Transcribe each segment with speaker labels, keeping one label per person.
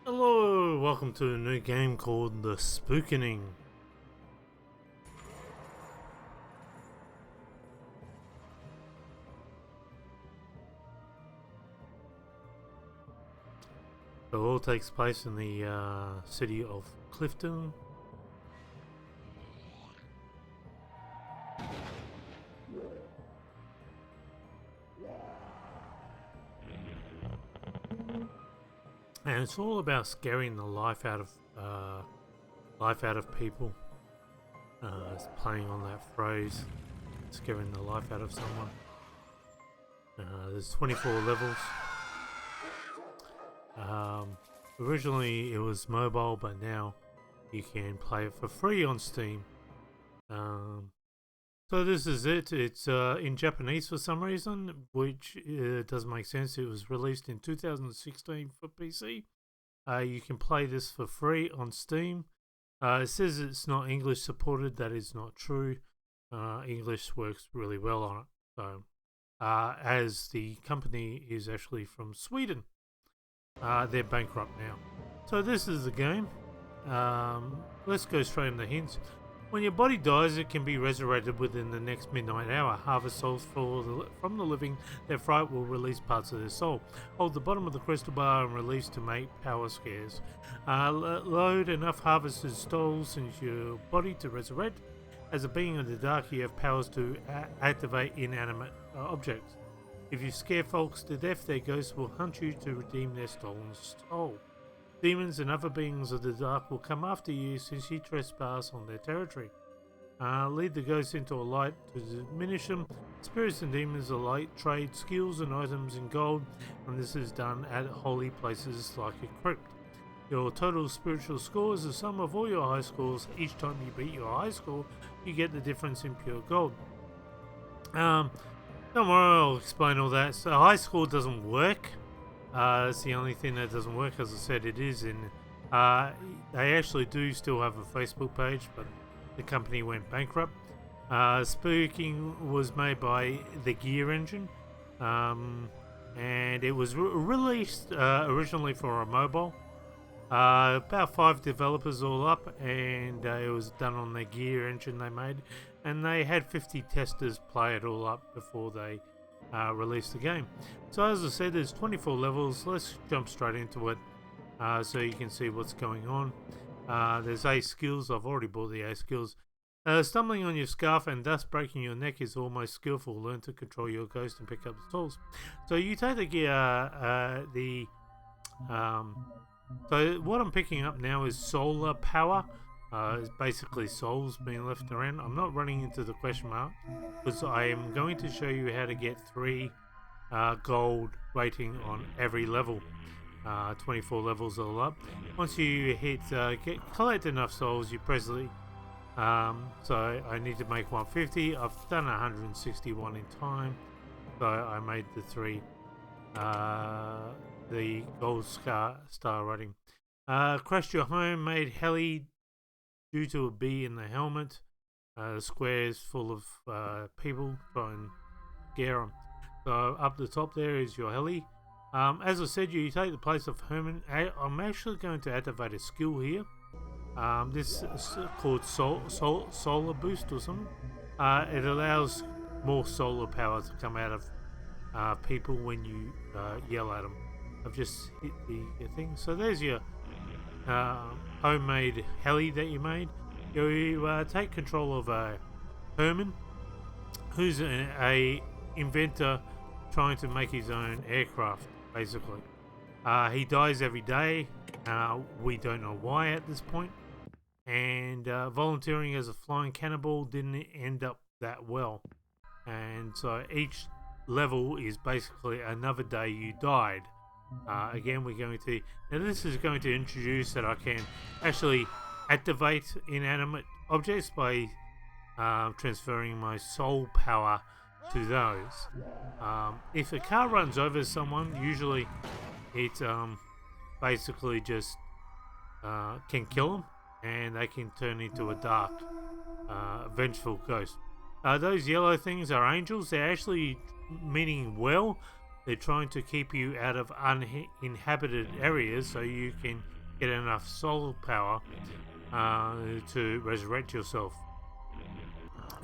Speaker 1: Hello, welcome to a new game called the Spookening. It all takes place in the city of Clifton. And it's all about scaring the life out of people. It's playing on that phrase, scaring the life out of someone. There's 24 levels. Originally it was mobile, but now you can play it for free on Steam. So this is it. It's in Japanese for some reason, which doesn't make sense. It was released in 2016 for PC. You can play this for free on Steam. It says it's not English supported. That is not true. English works really well on it. So, as the company is actually from Sweden, they're bankrupt now. So this is the game. Let's go straight into the hints. When your body dies, it can be resurrected within the next midnight hour. Harvest souls from the living. Their fright will release parts of their soul. Hold the bottom of the crystal bar and release to make power scares. Load enough harvested souls into your body to resurrect. As a being of the dark, you have powers to activate inanimate objects. If you scare folks to death, their ghosts will hunt you to redeem their stolen soul. Demons and other beings of the dark will come after you since you trespass on their territory. Lead the ghosts into a light to diminish them. Spirits and demons alike trade skills and items in gold, and this is done at holy places like a crypt. Your total spiritual score is the sum of all your high scores. Each time you beat your high score, you get the difference in pure gold. Don't worry, I'll explain all that. So high score doesn't work. It's the only thing that doesn't work. As I said, it is in. They actually do still have a Facebook page, but the company went bankrupt. Spooking was made by the Gear Engine, and it was released originally for a mobile. About 5 developers all up, and it was done on the Gear Engine they made, and they had 50 testers play it all up before they release the game. So as I said, there's 24 levels. Let's jump straight into it so you can see what's going on. There's 8 skills. I've already bought the 8 skills. Stumbling on your scarf and thus breaking your neck is almost skillful. Learn to control your ghost and pick up the tools. So you take so what I'm picking up now is solar power. It's basically souls being left around. I'm not running into the question mark because I am going to show you how to get 3 gold rating on every level. 24 levels all up. Once you hit collect enough souls, you presently so I need to make 150. I've done 161 in time, so I made the 3 the gold star rating. Crashed your home, made heli due to a bee in the helmet. The square is full of people. Try and scare them. So up the top there is your heli. As I said, you take the place of Herman. I'm actually going to activate a skill here. This is called Solar Boost or something. It allows more solar power to come out of people when you yell at them. I've just hit the thing. So there's your homemade heli that you made. You take control of Herman, who's a inventor trying to make his own aircraft, basically. He dies every day. We don't know why at this point. And volunteering as a flying cannibal didn't end up that well. And so each level is basically another day you died. Again, we're going to... Now this is going to introduce that I can actually activate inanimate objects by transferring my soul power to those. If a car runs over someone, usually it basically just can kill them, and they can turn into a dark, vengeful ghost. Those yellow things are angels. They're actually meaning well. They're trying to keep you out of uninhabited areas so you can get enough soul power to resurrect yourself.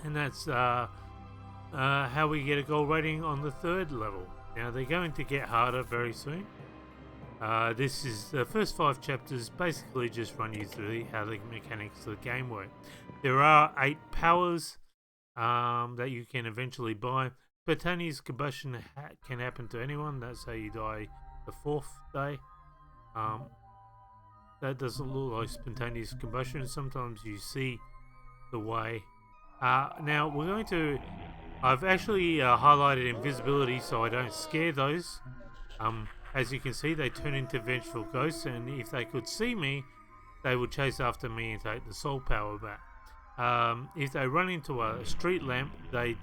Speaker 1: And that's how we get a gold rating on the 3rd level. Now they're going to get harder very soon. This is the first 5 chapters, basically just run you through how the mechanics of the game work. There are 8 powers that you can eventually buy. Spontaneous combustion can happen to anyone. That's how you die the 4th day. That doesn't look like spontaneous combustion. Sometimes you see the way. Now we're going to... I've actually highlighted invisibility so I don't scare those. As you can see, they turn into vengeful ghosts, and if they could see me, they would chase after me and take the soul power back. If they run into a street lamp, they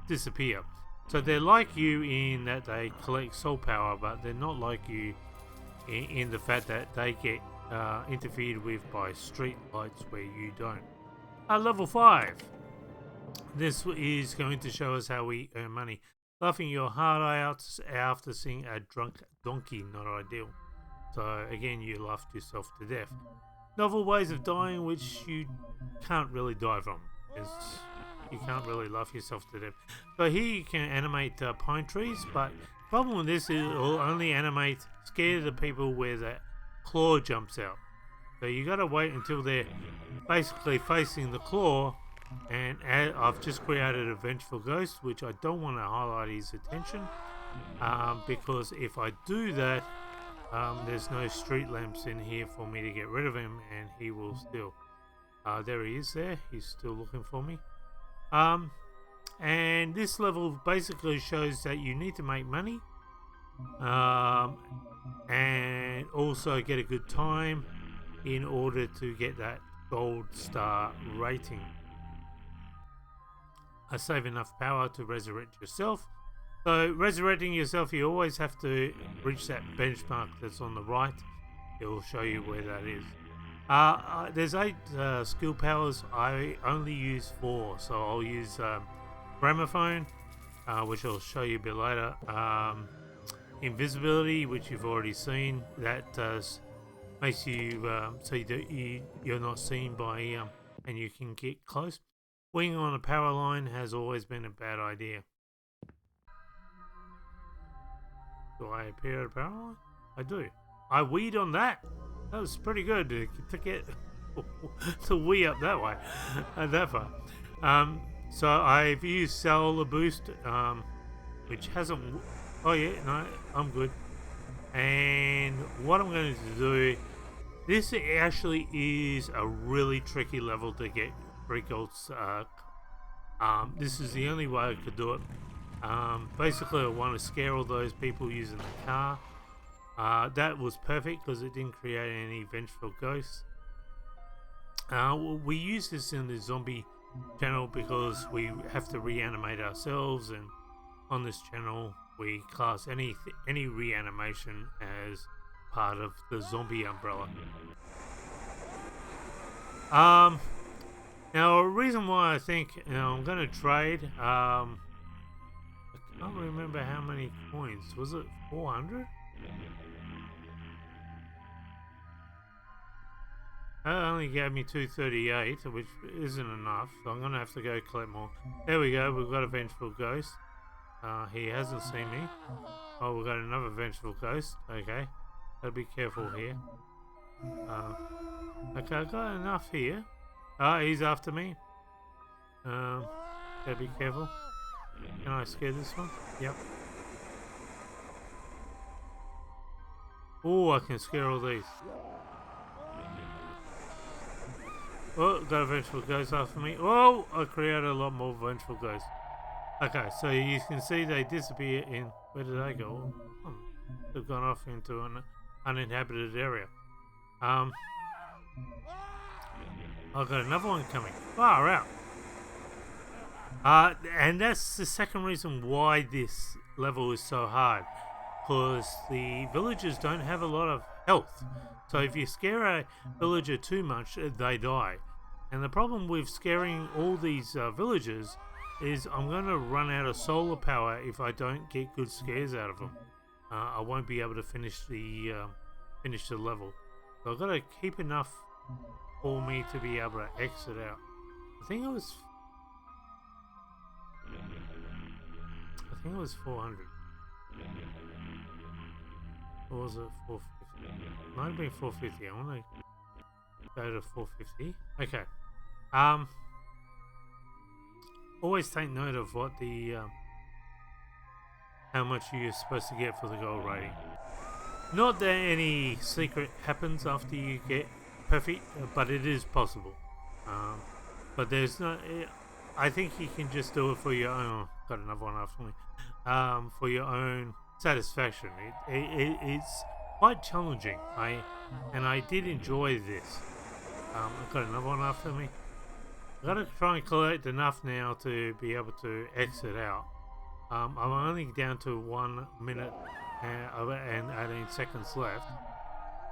Speaker 1: disappear. So they're like you in that they collect soul power, but they're not like you in the fact that they get interfered with by street lights where you don't. Level 5. This is going to show us how we earn money. Laughing your heart out after seeing a drunk donkey, not ideal. So again, you laughed yourself to death. Novel ways of dying which you can't really die from. You can't really laugh yourself to death. So here you can animate pine trees, but the problem with this is it will only animate scare the people where the claw jumps out. So you got to wait until they're basically facing the claw. And I've just created a vengeful ghost, which I don't want to highlight his attention, because if I do that, there's no street lamps in here for me to get rid of him, and he will still. There he is. There, he's still looking for me. And this level basically shows that you need to make money, and also get a good time in order to get that gold star rating. Save enough power to resurrect yourself. So resurrecting yourself, you always have to reach that benchmark that's on the right. It will show you where that is. There's 8 skill powers. I only use 4, so I'll use gramophone, which I'll show you a bit later. Invisibility, which you've already seen, that makes you so you're not seen by and you can get close. Wing on a power line has always been a bad idea. Do I appear at a power line? I do. I weed on that. That was pretty good to get to wee up that way, that far. So I've used cellular boost, which hasn't. Oh yeah, no, I'm good. And what I'm going to do, this actually is a really tricky level to get 3 golds. This is the only way I could do it. Basically, I want to scare all those people using the car. That was perfect because it didn't create any vengeful ghosts. We use this in the zombie channel because we have to reanimate ourselves, and on this channel we class any reanimation as part of the zombie umbrella. Now, a reason why I think I'm going to trade, I can't remember how many coins. Was it 400? That only gave me 238, which isn't enough, so I'm going to have to go collect more. There we go, we've got a vengeful ghost. He hasn't seen me. Oh, we've got another vengeful ghost. Okay, gotta be careful here. Okay, I've got enough here. He's after me. Gotta be careful. Can I scare this one? Yep. Oh, I can scare all these. Oh, got a vengeful ghost after me. Oh, I created a lot more vengeful ghosts. Okay, so you can see they disappear in... Where did they go? Oh, they've gone off into an uninhabited area. I've got another one coming. Far out. And that's the second reason why this level is so hard. Because the villagers don't have a lot of health. So if you scare a villager too much, they die. And the problem with scaring all these villagers is I'm going to run out of solar power if I don't get good scares out of them. I won't be able to finish the level. So I've got to keep enough for me to be able to exit out. I think it was 400. Or was it 450? Might have been 450. I want to go to 450. Okay. Always take note of what the how much you're supposed to get for the gold rating. Not that any secret happens after you get perfect, but it is possible. But there's no. I think you can just do it for your own. Got another one after me. For your own satisfaction. It's quite challenging. I did enjoy this. I've got another one after me. I've got to try and collect enough now to be able to exit out. I'm only down to 1 minute and 18 seconds left.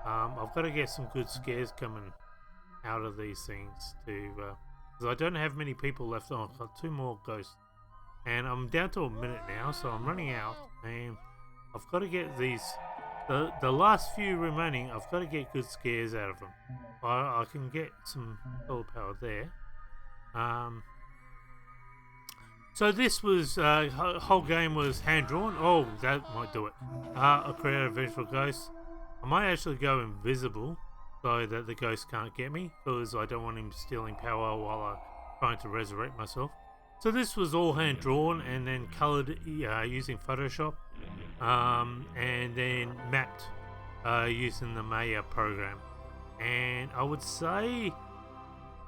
Speaker 1: I've got to get some good scares coming out of these things because I don't have many people left on. I've got 2 more ghosts. And I'm down to 1 minute now, so I'm running out. And I've got to get these... The last few remaining, I've got to get good scares out of them. I can get some solar power there. So this was... whole game was hand-drawn. Oh, that might do it. I created a vengeful ghost. I might actually go invisible so that the ghost can't get me, because I don't want him stealing power while I'm trying to resurrect myself. So this was all hand drawn and then coloured using Photoshop, and then mapped using the Maya program. And I would say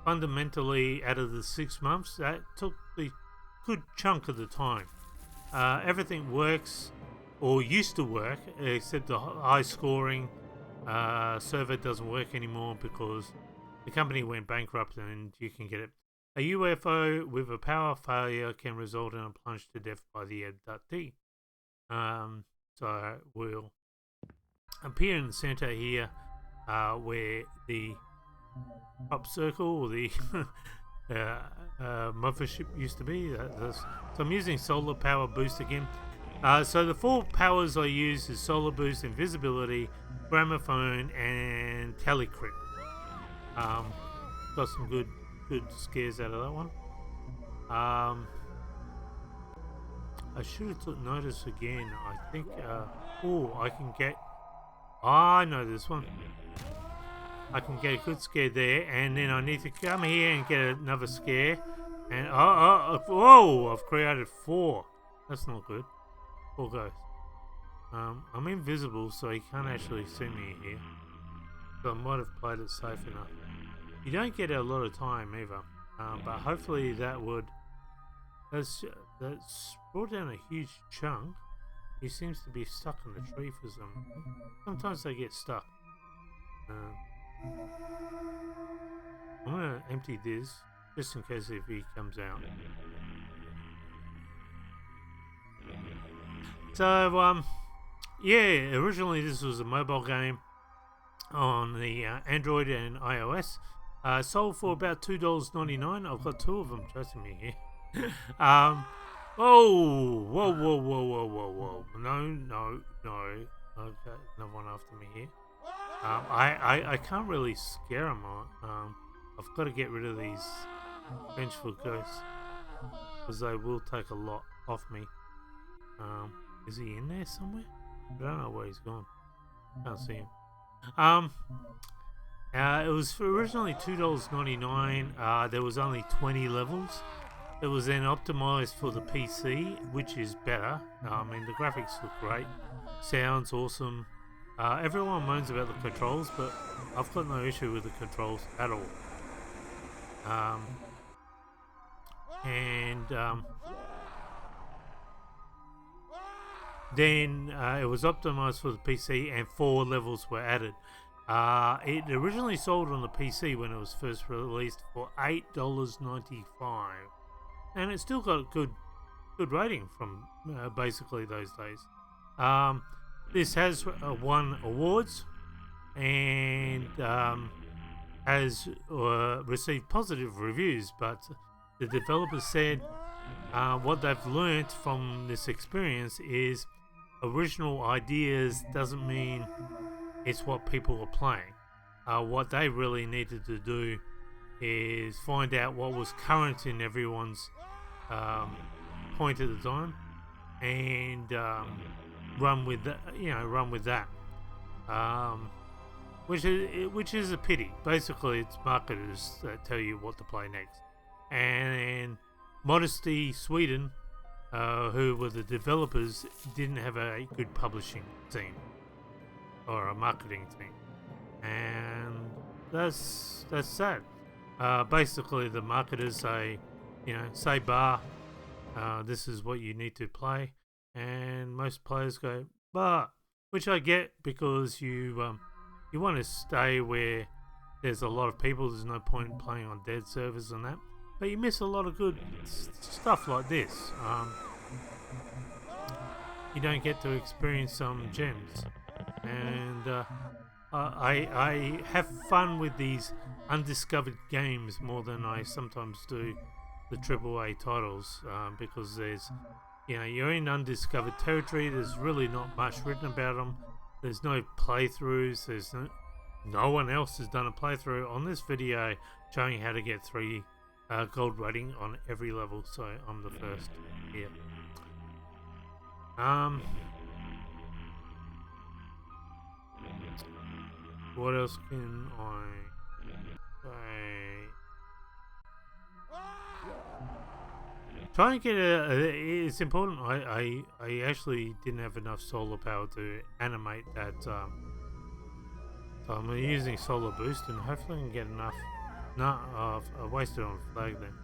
Speaker 1: fundamentally out of the 6 months, that took the good chunk of the time. Everything works, or used to work, except the high scoring server doesn't work anymore because the company went bankrupt, and you can get it. A UFO with a power failure can result in a plunge to death by the abductee. So we'll appear in the center here, where the top circle or the mothership used to be. So I'm using solar power boost again. So the 4 powers I use is solar boost, invisibility, gramophone, and telecrypt. Got some good scares out of that one. I should have took notice again. I think I can get... I know this one. I can get a good scare there, and then I need to come here and get another scare. And whoa! I've created 4. That's not good. 4 ghosts. I'm invisible, so he can't actually see me here. So I might have played it safe enough. You don't get a lot of time either, but hopefully that's brought down a huge chunk. He seems to be stuck in the tree for some. Sometimes they get stuck. I'm gonna empty this just in case if he comes out. So yeah, originally this was a mobile game on the Android and iOS. Sold for about $2.99. I've got 2 of them chasing me here. Whoa. No. Okay, another one after me here. I can't really scare them. I've got to get rid of these vengeful ghosts because they will take a lot off me. Is he in there somewhere? I don't know where he's gone. Can't see him. It was originally $2.99. There was only 20 levels. It was then optimized for the PC, which is better. I mean, the graphics look great. Sounds awesome. Everyone moans about the controls, but I've got no issue with the controls at all. Then it was optimized for the PC, and 4 levels were added. It originally sold on the PC when it was first released for $8.95, and it still got good rating from basically those days. This has won awards and has received positive reviews, but the developers said what they've learnt from this experience is original ideas doesn't mean it's what people are playing. what they really needed to do is find out what was current in everyone's point at the time, and run with that. Run with that. Which is a pity. Basically, it's marketers that tell you what to play next. And Modesty Sweden, who were the developers, didn't have a good publishing team or a marketing team, and that's sad. Basically, the marketers say, say bar, this is what you need to play, and most players go bar, which I get because you want to stay where there's a lot of people. There's no point in playing on dead servers and that, but you miss a lot of good stuff like this. You don't get to experience some gems, and I have fun with these undiscovered games more than I sometimes do the AAA titles, because there's, you're in undiscovered territory. There's really not much written about them. There's no playthroughs. There's no one else has done a playthrough on this video showing how to get 3 gold rating on every level. So I'm the first here. What else can I say? Try and get it's important. I actually didn't have enough solar power to animate that. So I'm using solar boost, and hopefully I can get enough. No, I wasted on a flag then.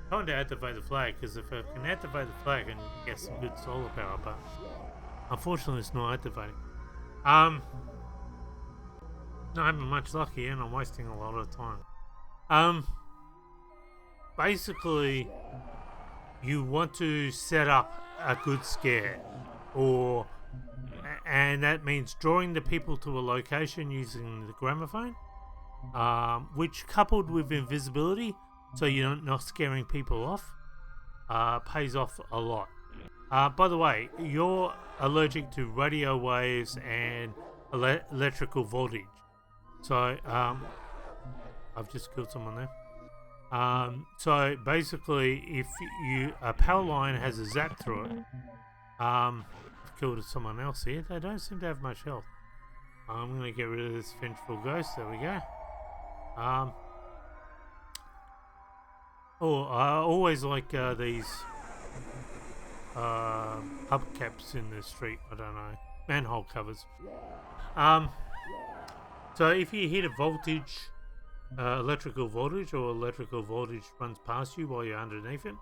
Speaker 1: Trying to activate the flag, because if I can activate the flag, I can get some good solar power, but unfortunately it's not activating. Not having much luck here, and I'm wasting a lot of time. Basically, you want to set up a good scare, and that means drawing the people to a location using the gramophone, which, coupled with invisibility, so you're not scaring people off, pays off a lot. By the way, you're allergic to radio waves and electrical voltage. So, I've just killed someone there. So basically, if a power line has a zap through it, I've killed someone else here. They don't seem to have much health. I'm going to get rid of this vengeful ghost. There we go. I always like these hubcaps in the street. I don't know, manhole covers. So if you hit a voltage, electrical voltage, or electrical voltage runs past you while you're underneath it,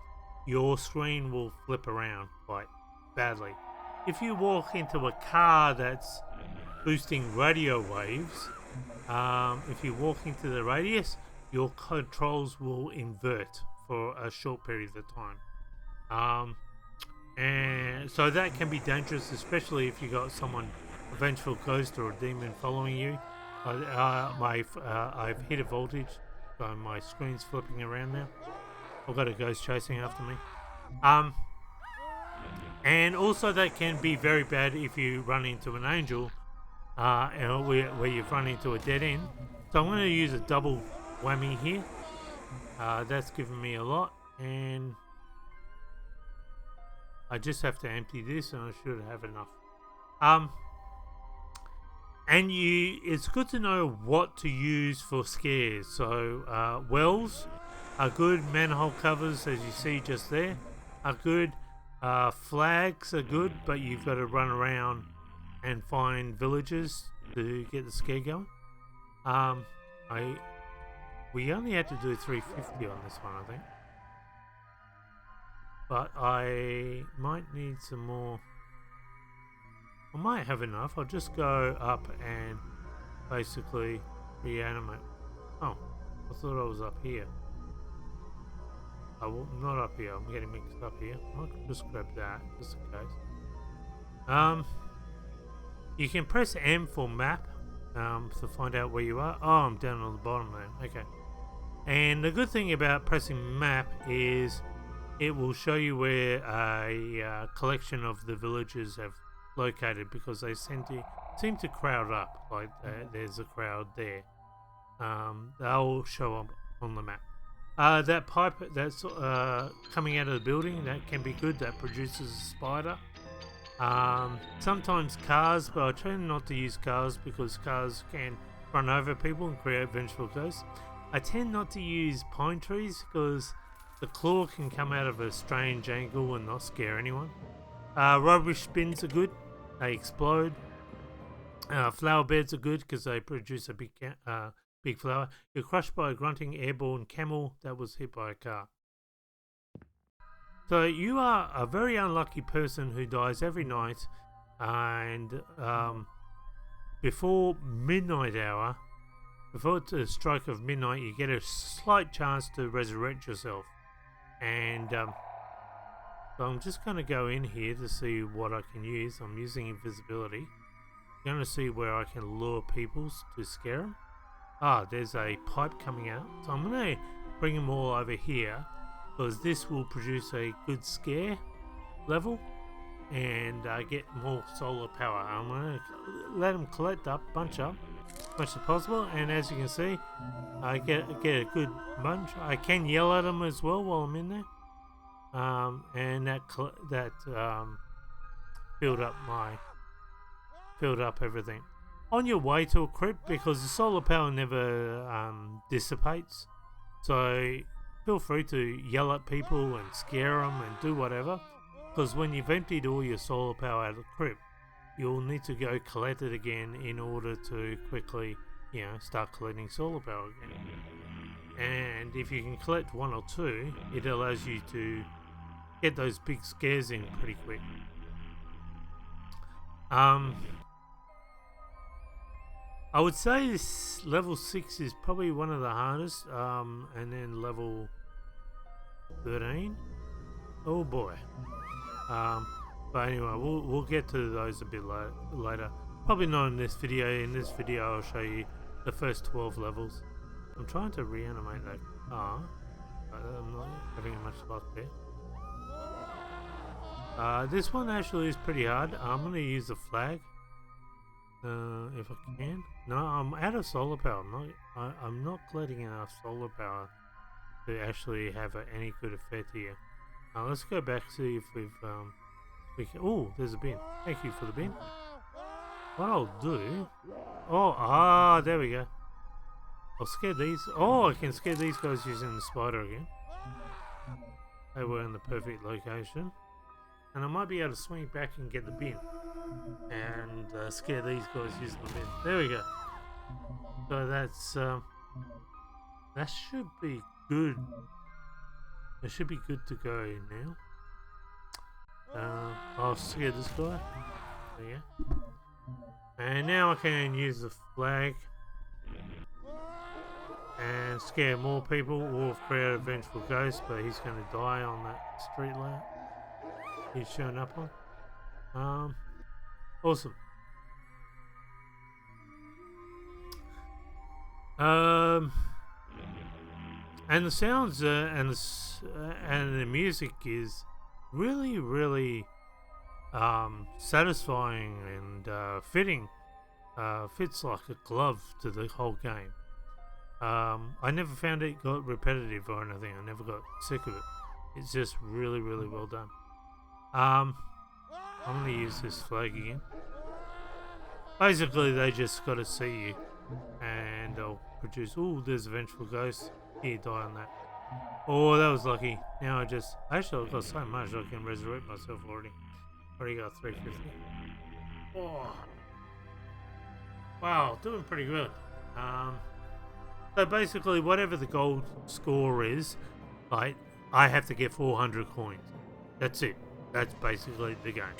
Speaker 1: your screen will flip around quite badly. If you walk into a car that's boosting radio waves, if you walk into the radius, your controls will invert for a short period of time. And so that can be dangerous, especially if you got someone, a vengeful ghost or a demon following you. I've hit a voltage, so my screen's flipping around now. I've got a ghost chasing after me. And also that can be very bad if you run into an angel, where you've run into a dead end. So I'm going to use a double whammy here. That's given me a lot, and I just have to empty this, and I should have enough. And it's good to know what to use for scares. So wells are good. Manhole covers, as you see just there, are good. Flags are good, but you've got to run around and find villagers to get the scare going. We only had to do 350 on this one, I think. But I might need some more. I might have enough. I'll just go up and basically reanimate. Oh, I thought I was up here. Oh, well, not up here. I'm getting mixed up here. I'll just grab that, just in case. You can press M for map to find out where you are. Oh, I'm down on the bottom there. Okay. And the good thing about pressing map is it will show you where a collection of the villagers have located, because they seem to crowd up. Like there's a crowd there. They'll show up on the map. That pipe that's coming out of the building, that can be good. That produces a spider. Sometimes cars, but I try not to use cars because cars can run over people and create vengeful ghosts. I tend not to use pine trees because the claw can come out of a strange angle and not scare anyone. Rubbish bins are good. They explode. Flower beds are good because they produce a big flower. You're crushed by a grunting airborne camel that was hit by a car. So you are a very unlucky person who dies every night, and before midnight hour, before the strike of midnight, you get a slight chance to resurrect yourself. And so I'm just going to go in here to see what I can use. I'm using invisibility. I'm going to see where I can lure people to scare them. There's a pipe coming out. So I'm going to bring them all over here, because this will produce a good scare level and get more solar power. I'm going to let them collect up, bunch up, as much as possible, and as you can see, I get a good bunch. I can yell at them as well while I'm in there, and that filled up everything. On your way to a crypt, because the solar power never dissipates, so feel free to yell at people and scare them and do whatever, because when you've emptied all your solar power out of the crypt, you'll need to go collect it again in order to quickly, start collecting solar power again. And if you can collect one or two, it allows you to get those big scares in pretty quick. I would say this level 6 is probably one of the hardest, and then level 13. Oh boy. But anyway, we'll get to those a bit later. Probably not in this video. In this video, I'll show you the first 12 levels. I'm trying to reanimate that car, but I'm not having much luck there. This one actually is pretty hard. I'm going to use the flag. If I can. No, I'm out of solar power. I'm not collecting enough solar power to actually have any good effect here. Let's go back, see if we can. Oh, there's a bin. Thank you for the bin. What I'll do. There we go. I'll scare these. I can scare these guys using the spider again. They were in the perfect location. And I might be able to swing back and get the bin and scare these guys using the bin. There we go. So that's that should be good. It should be good to go now. I'll scare this guy. There you go. And now I can use the flag and scare more people, or create a vengeful ghost, but he's going to die on that street lamp he's showing up on. Awesome. And the sounds and the music is really, really satisfying and fitting. Fits like a glove to the whole game. I never found it got repetitive or anything. I never got sick of it. It's just really, really well done. I'm going to use this flag again. Basically, they just got to see you, and they'll produce. Oh, there's a vengeful ghost. Here, die on that. Oh, that was lucky. Now actually, I've got so much I can resurrect myself already. Already got 350. Oh, wow, doing pretty good. So basically, whatever the gold score is, I have to get 400 coins. That's it. That's basically the game.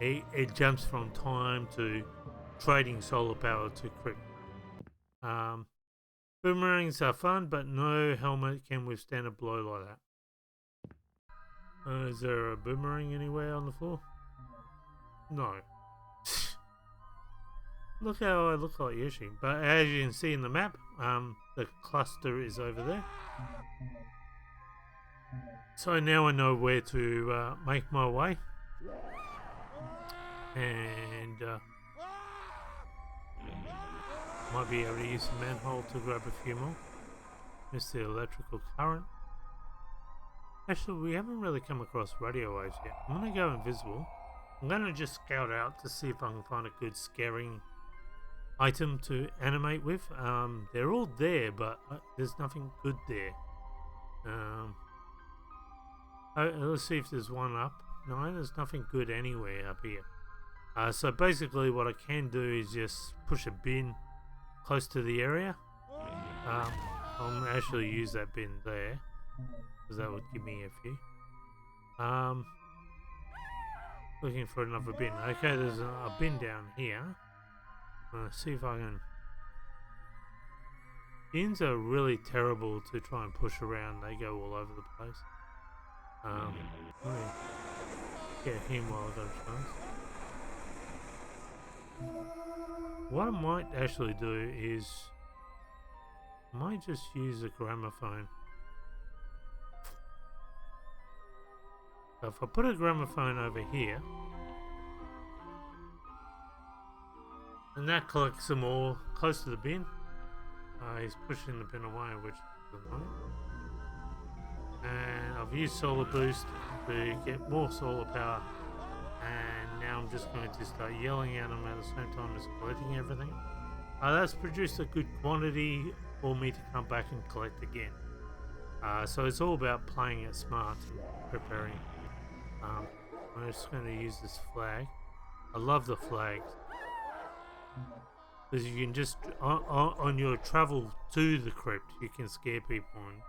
Speaker 1: It jumps from time to trading solar power to crypt. Boomerangs are fun, but no helmet can withstand a blow like that. Is there a boomerang anywhere on the floor? No. Look how I look like Yoshi. But as you can see in the map, the cluster is over there. So now I know where to make my way. And might be able to use the manhole to grab a few more. Missed the electrical current. Actually, we haven't really come across radio waves yet. I'm going to go invisible. I'm going to just scout out to see if I can find a good scaring item to animate with. They're all there, but there's nothing good there. Let's see if there's one up. No, there's nothing good anywhere up here. So basically what I can do is just push a bin close to the area. I'll actually use that bin there, because that would give me a few. Looking for another bin. Okay, there's a bin down here. Let's see if I can... Bins are really terrible to try and push around. They go all over the place. Let me get him while I've got a chance. What I might actually do is... I might just use a gramophone. So if I put a gramophone over here, and that collects them all close to the bin. He's pushing the bin away, which is annoying. And I've used solar boost to get more solar power, and now I'm just going to start yelling at him at the same time as collecting everything. That's produced a good quantity for me to come back and collect again. So it's all about playing it smart and preparing. I'm just going to use this flag. I love the flags, because you can just on your travel to the crypt, you can scare people and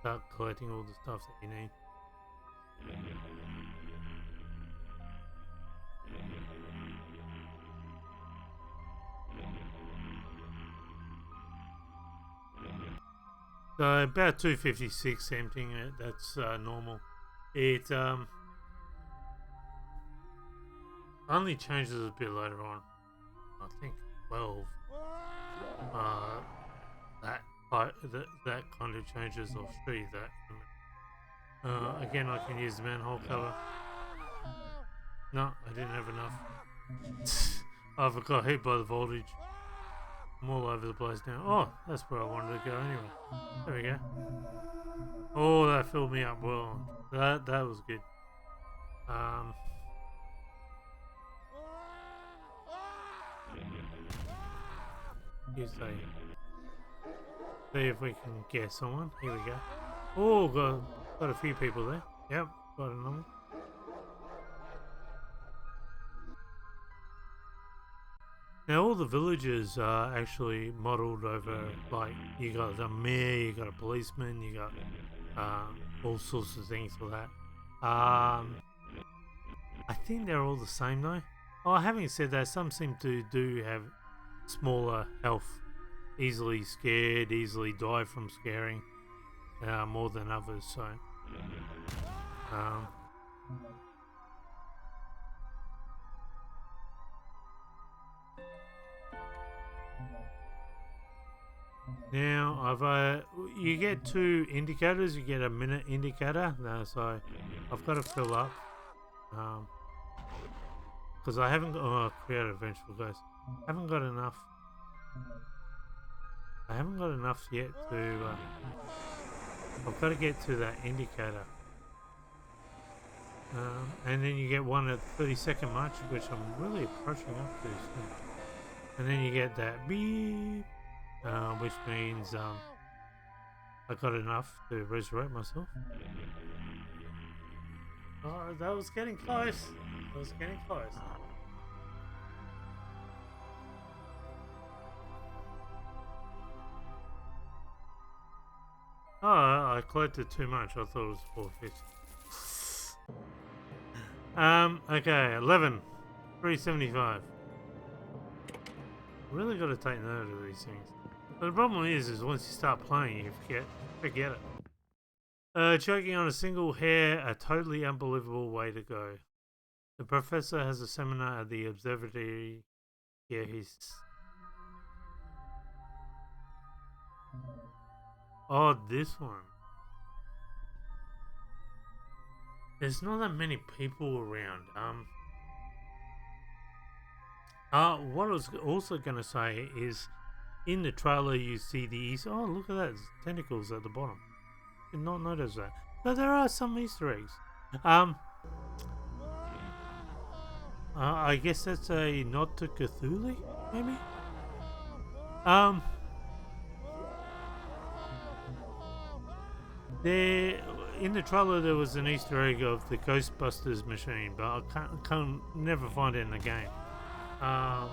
Speaker 1: start collecting all the stuff that you need. So about 256 emptying it. That's normal. It only changes a bit later on. I think 12. That kind of changes. I'll show you that. Again, I can use the manhole cover. No, I didn't have enough. I got hit by the voltage. I'm all over the place now. Oh, that's where I wanted to go anyway. There we go. Oh, that filled me up well. That was good. See if we can get someone. Here we go. Oh, got a few people there. Yep, got another one. Now all the villages are actually modelled over, like, you got the mayor, you got a policeman, you got all sorts of things for that. I think they're all the same though. Oh, having said that, some seem to do have smaller health, easily scared, easily die from scaring, more than others, so... Now, you get 2 indicators. You get a minute indicator. So I've got to fill up. Because I haven't got... Oh, creative vengeful ghost. I haven't got enough yet to... I've got to get to that indicator. And then you get one at the 30-second mark, which I'm really approaching up to soon. And then you get that beep. Which means I got enough to resurrect myself. Oh, that was getting close. Oh, I collected too much. I thought it was 450. Okay, 11. 375. Really got to take note of these things. But the problem is once you start playing, you forget it. Choking on a single hair, a totally unbelievable way to go. The professor has a seminar at the observatory. Yeah, he's... Oh, this one. There's not that many people around. What I was also going to say is, in the trailer you see the Easter. Oh, look at that! There's tentacles at the bottom. Did not notice that. But there are some Easter eggs. I guess that's a nod to Cthulhu, maybe. There, in the trailer, there was an Easter egg of the Ghostbusters machine, but I can't never find it in the game. I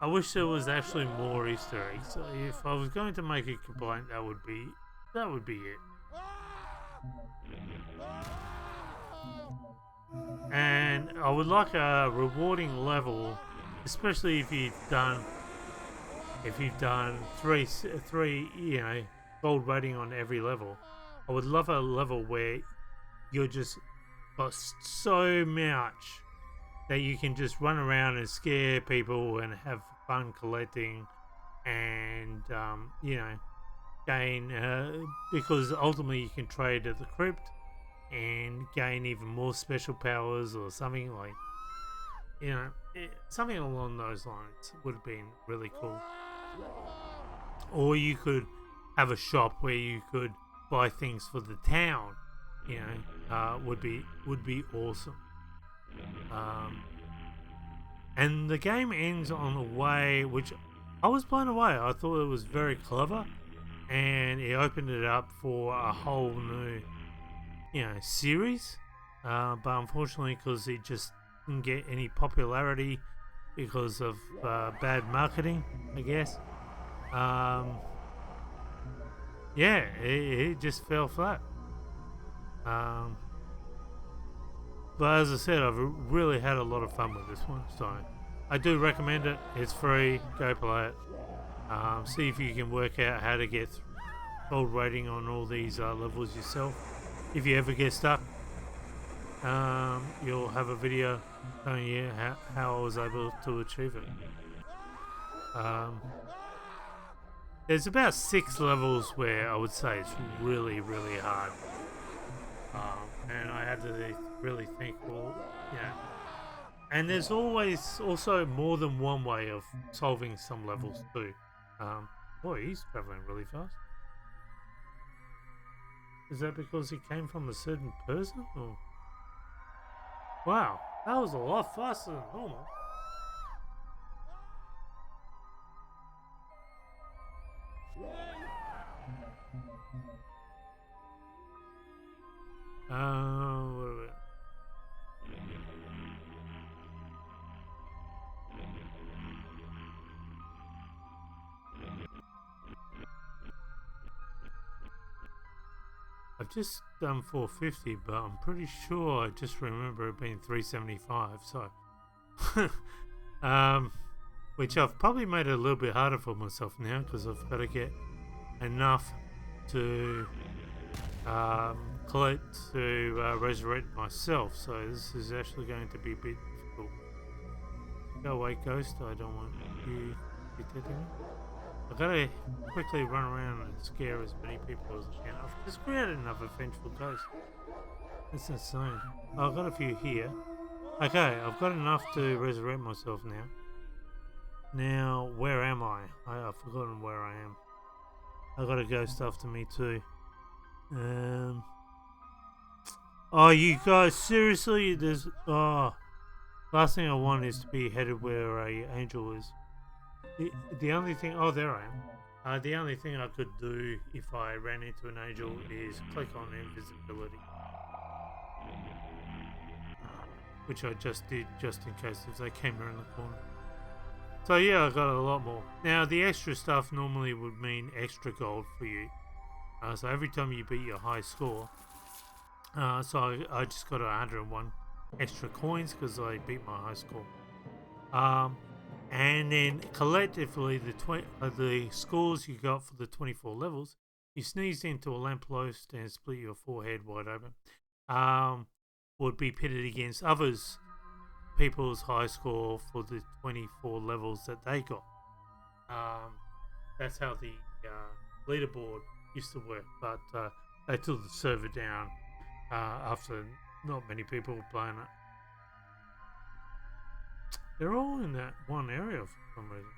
Speaker 1: wish there was actually more Easter eggs. If I was going to make a complaint, that would be it. And I would like a rewarding level, especially if you've done three gold rating on every level. I would love a level where you're just got so much that you can just run around and scare people and have fun collecting, and gain because ultimately you can trade at the crypt and gain even more special powers or something like, something along those lines would have been really cool. Or you could have a shop where you could buy things for the town, would be awesome. And the game ends on a way which I was blown away. I thought it was very clever, and it opened it up for a whole new, series. But unfortunately, because it just didn't get any popularity because of bad marketing, I guess. It just fell flat. But as I said, I've really had a lot of fun with this one, so I do recommend it. It's free. Go play it. See if you can work out how to get gold rating on all these levels yourself. If you ever get stuck, you'll have a video showing you how I was able to achieve it. There's about 6 levels where I would say it's really, really hard. And I had to really think, and there's always also more than one way of solving some levels too. Boy, he's traveling really fast. Is that because he came from a certain person? Or? Wow, that was a lot faster than normal. What are we? I've just done 450, but I'm pretty sure I just remember it being 375. So, which I've probably made it a little bit harder for myself now because I've got to get enough to collect to resurrect myself. So this is actually going to be a bit difficult. Go away, ghost! I don't want you detecting me. I've got to quickly run around and scare as many people as I can. I've just created another vengeful ghost. That's insane. I've got a few here. Okay, I've got enough to resurrect myself now. Now, where am I? I've forgotten where I am. I've got a ghost after me too. Oh, you guys, seriously? Last thing I want is to be headed where a angel is. The only thing, there I am. The only thing I could do if I ran into an angel is click on invisibility, which I just did, just in case if they came around the corner. So yeah, I got a lot more. Now the extra stuff normally would mean extra gold for you. So every time you beat your high score, so I just got 101 extra coins because I beat my high score. And then collectively, the scores you got for the 24 levels, you sneezed into a lamppost and split your forehead wide open, would be pitted against people's high score for the 24 levels that they got. That's how the leaderboard used to work, but they took the server down after not many people were playing it. They're all in that one area for some reason.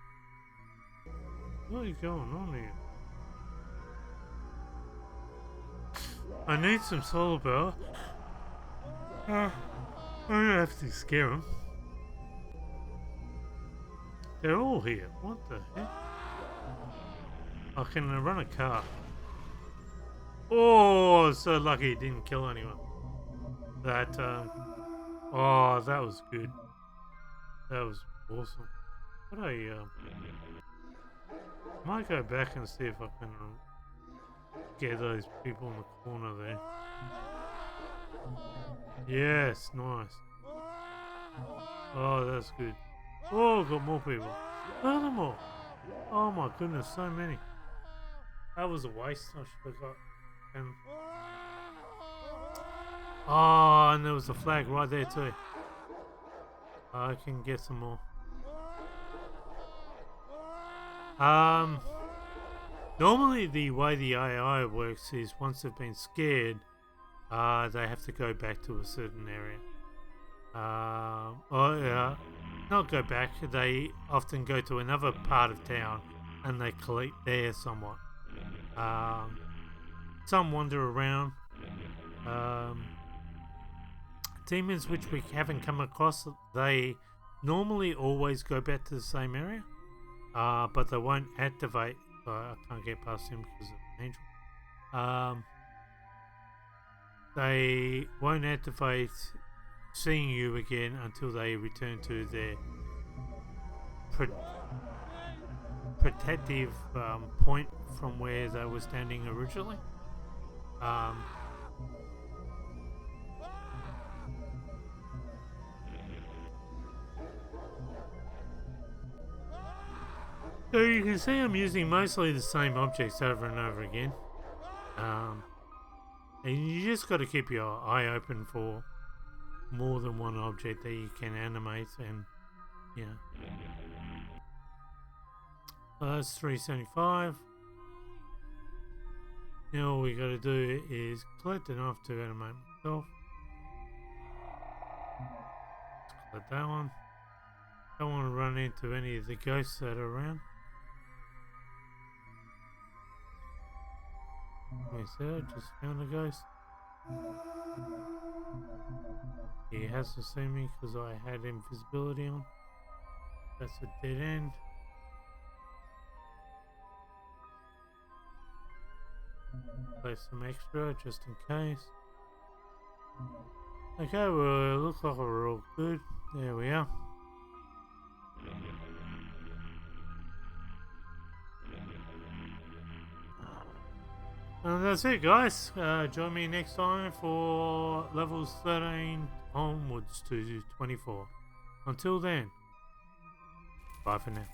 Speaker 1: What is going on here? I need some solar power. I'm gonna have to scare them. They're all here. What the heck? I can run a car. Oh, so lucky it didn't kill anyone. That, oh, that was good. That was awesome. What I might go back and see if I can get those people in the corner there. Yes, nice. Oh, that's good. Oh, got more people. Look at them all. Oh my goodness, so many. That was a waste. I should have got them. Oh, and there was a flag right there too. I can get some more. Normally the way the AI works is once they've been scared, they have to go back to a certain area. Not go back. They often go to another part of town and they collect there somewhat. Some wander around. Demons which we haven't come across, they normally always go back to the same area, but they won't activate. I can't get past him because of the angel. They won't activate seeing you again until they return to their protective point from where they were standing originally. So you can see I'm using mostly the same objects over and over again. And you just got to keep your eye open for more than one object that you can animate, and yeah. That's 375. Now all we got to do is collect enough to animate myself. Let's collect that one. Don't want to run into any of the ghosts that are around. Where's that? Just found a ghost. He has to see me because I had invisibility on. That's a dead end. Place some extra just in case. Okay, well, it looks like we're all good. There we are. And that's it, guys. Join me next time for levels 13 onwards to 24. Until then, bye for now.